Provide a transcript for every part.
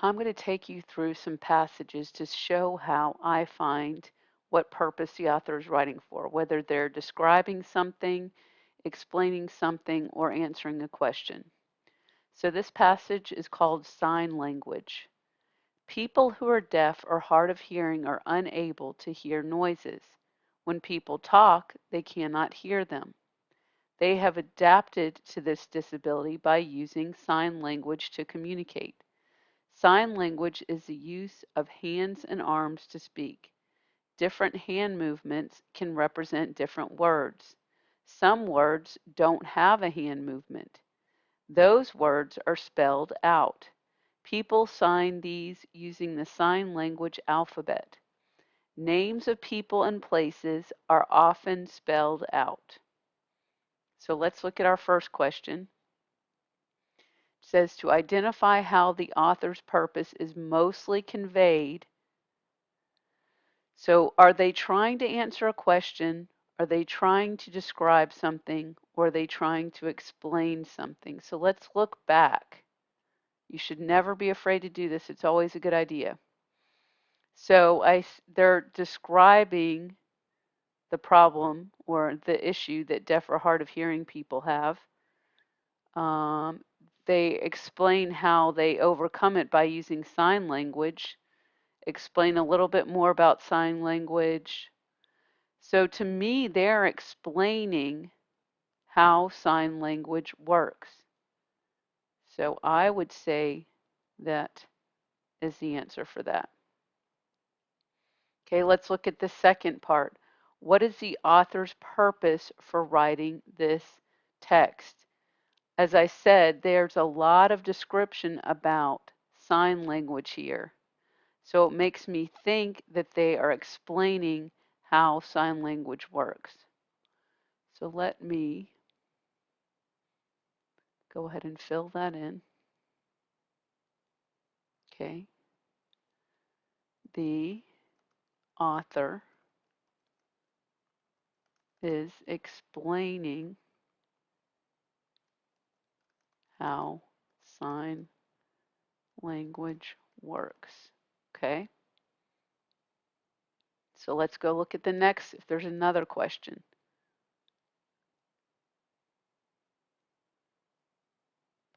I'm going to take you through some passages to show how I find what purpose the author is writing for, whether they're describing something, explaining something, or answering a question. So this passage is called sign language. People who are deaf or hard of hearing are unable to hear noises. When people talk, they cannot hear them. They have adapted to this disability by using sign language to communicate. Sign language is the use of hands and arms to speak. Different hand movements can represent different words. Some words don't have a hand movement. Those words are spelled out. People sign these using the sign language alphabet. Names of people and places are often spelled out. So let's look at our first question. It says to identify how the author's purpose is mostly conveyed. So are they trying to answer a question? Are they trying to describe something? Or are they trying to explain something? So let's look back. You should never be afraid to do this. It's always a good idea. So they're describing the problem or the issue that deaf or hard of hearing people have. They explain how they overcome it by using sign language, explain a little bit more about sign language. So to me, they're explaining how sign language works. So I would say that is the answer for that. Okay, let's look at the second part. What is the author's purpose for writing this text? As I said, there's a lot of description about sign language here. So it makes me think that they are explaining how sign language works. So let me go ahead and fill that in. Okay. The author is explaining how sign language works. Okay. So let's go look at the next, if there's another question.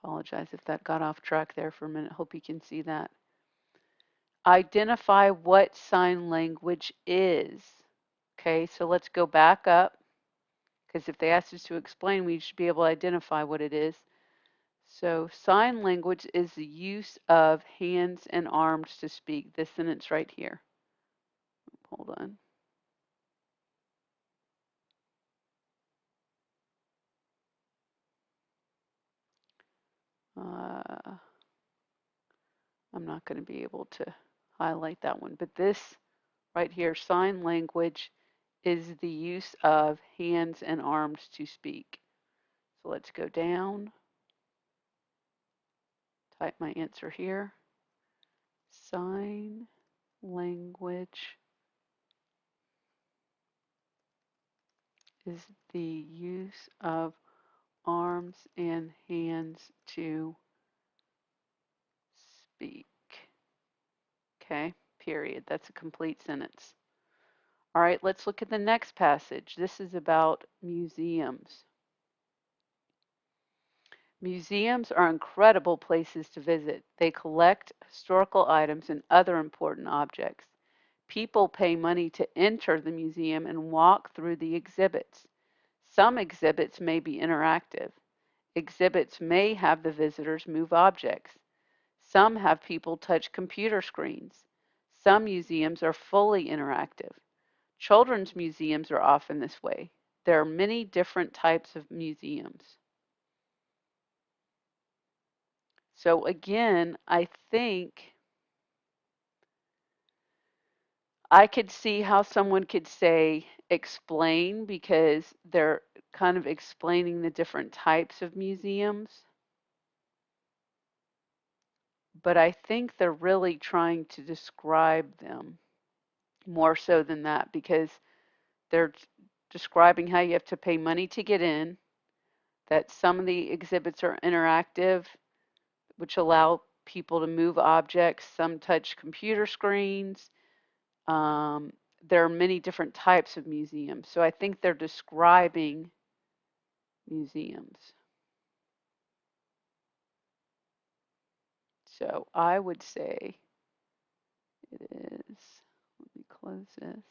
Apologize if that got off track there for a minute. Hope you can see that. Identify what sign language is. Okay, so let's go back up, because if they asked us to explain, we should be able to identify what it is. So sign language is the use of hands and arms to speak. This sentence right here. Hold on. I'm not going to be able to highlight that one, but this right here, sign language is the use of hands and arms to speak. So let's go down, type my answer here. Sign language is the use of arms and hands to speak. Okay, period. That's a complete sentence. All right, let's look at the next passage. This is about museums. Museums are incredible places to visit. They collect historical items and other important objects. People pay money to enter the museum and walk through the exhibits. Some exhibits may be interactive. Exhibits may have the visitors move objects. Some have people touch computer screens. Some museums are fully interactive. Children's museums are often this way. There are many different types of museums. So again, I think I could see how someone could say explain, because they're kind of explaining the different types of museums. But I think they're really trying to describe them more so than that, because they're describing how you have to pay money to get in, that some of the exhibits are interactive, which allow people to move objects. Some touch computer screens. There are many different types of museums. So I think they're describing museums. So I would say it is, let me close this.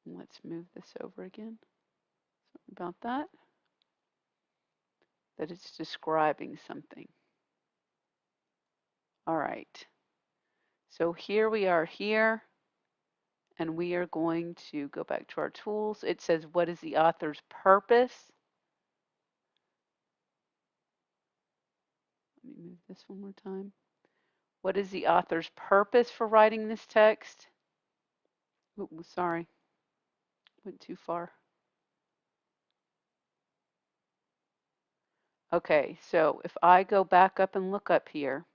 Let's move this over again. Sorry about that. That it's describing something. All right. So here we are here, and we are going to go back to our tools. It says, what is the author's purpose? Let me move this one more time. What is the author's purpose for writing this text? Oh, sorry, went too far. Okay, so if I go back up and look up here,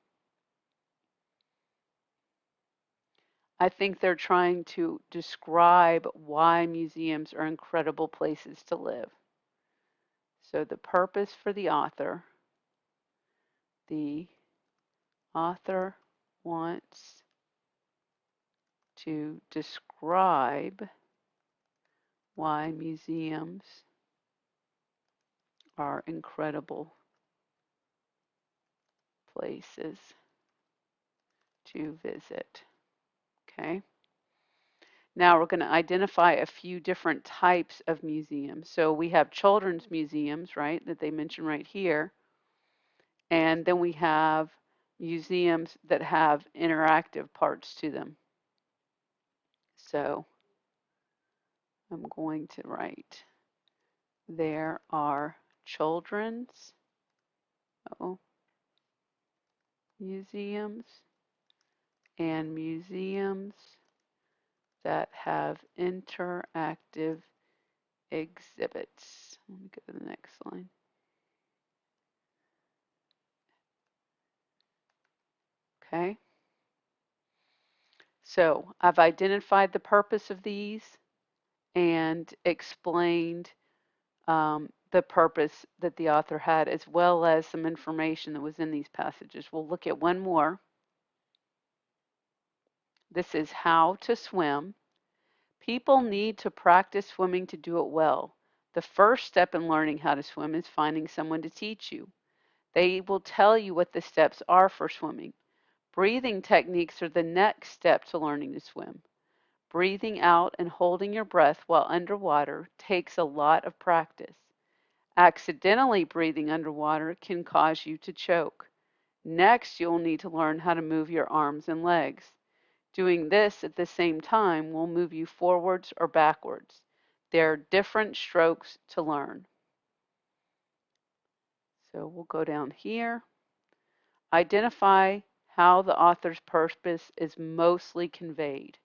I think they're trying to describe why museums are incredible places to live. So the purpose for the author wants to describe why museums are incredible places to visit. Okay. Now we're going to identify a few different types of museums. So we have children's museums, right, that they mention right here. And then we have museums that have interactive parts to them. So I'm going to write, there are children's museums and museums that have interactive exhibits. Let me go to the next line. Okay. So I've identified the purpose of these and explained the purpose that the author had, as well as some information that was in these passages. We'll look at one more. This is how to swim. People need to practice swimming to do it well. The first step in learning how to swim is finding someone to teach you. They will tell you what the steps are for swimming. Breathing techniques are the next step to learning to swim. Breathing out and holding your breath while underwater takes a lot of practice. Accidentally breathing underwater can cause you to choke. Next, you'll need to learn how to move your arms and legs. Doing this at the same time will move you forwards or backwards. There are different strokes to learn. So we'll go down here. Identify how the author's purpose is mostly conveyed.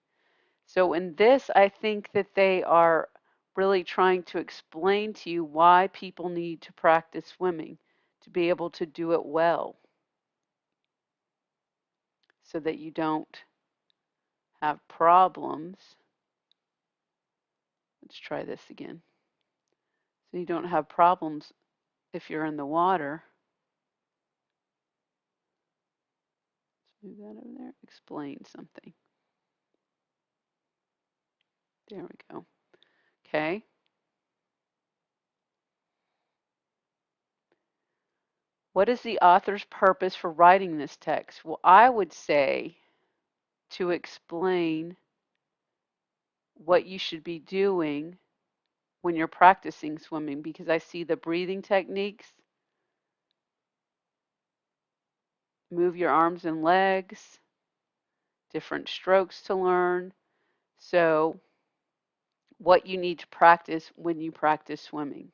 So in this, I think that they are really trying to explain to you why people need to practice swimming to be able to do it well, so that you don't have problems. Let's try this again. So you don't have problems if you're in the water. Let's move that over there. Explain something. There we go. Okay. What is the author's purpose for writing this text? Well, I would say to explain what you should be doing when you're practicing swimming, because I see the breathing techniques, move your arms and legs, different strokes to learn. So what you need to practice when you practice swimming.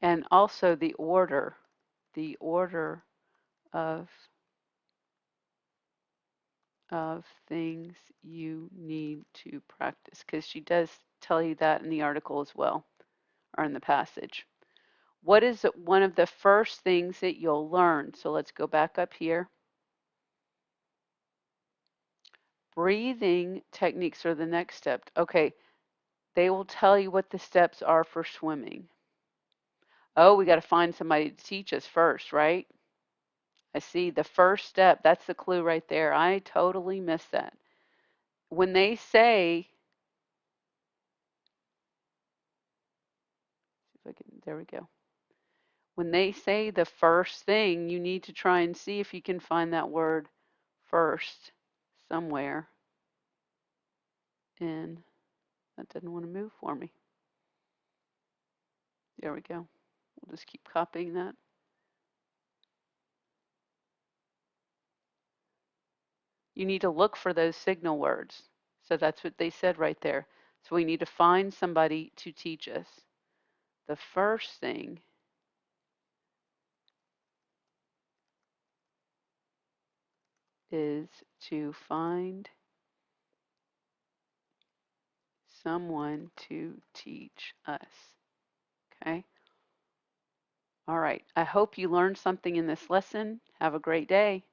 And also the order of things you need to practice, because she does tell you that in the article as well. or in the passage. What is one of the first things that you'll learn? So let's go back up here. Breathing techniques are the next step. Okay, they will tell you what the steps are for swimming. Oh, we got to find somebody to teach us first, right? I see the first step. That's the clue right there. I totally missed that. When they say, if I can, there we go. When they say the first thing, you need to try and see if you can find that word first somewhere. And that didn't want to move for me. There we go. We'll just keep copying that. You need to look for those signal words. So that's what they said right there. So we need to find somebody to teach us. The first thing is to find someone to teach us. Okay? All right. I hope you learned something in this lesson. Have a great day.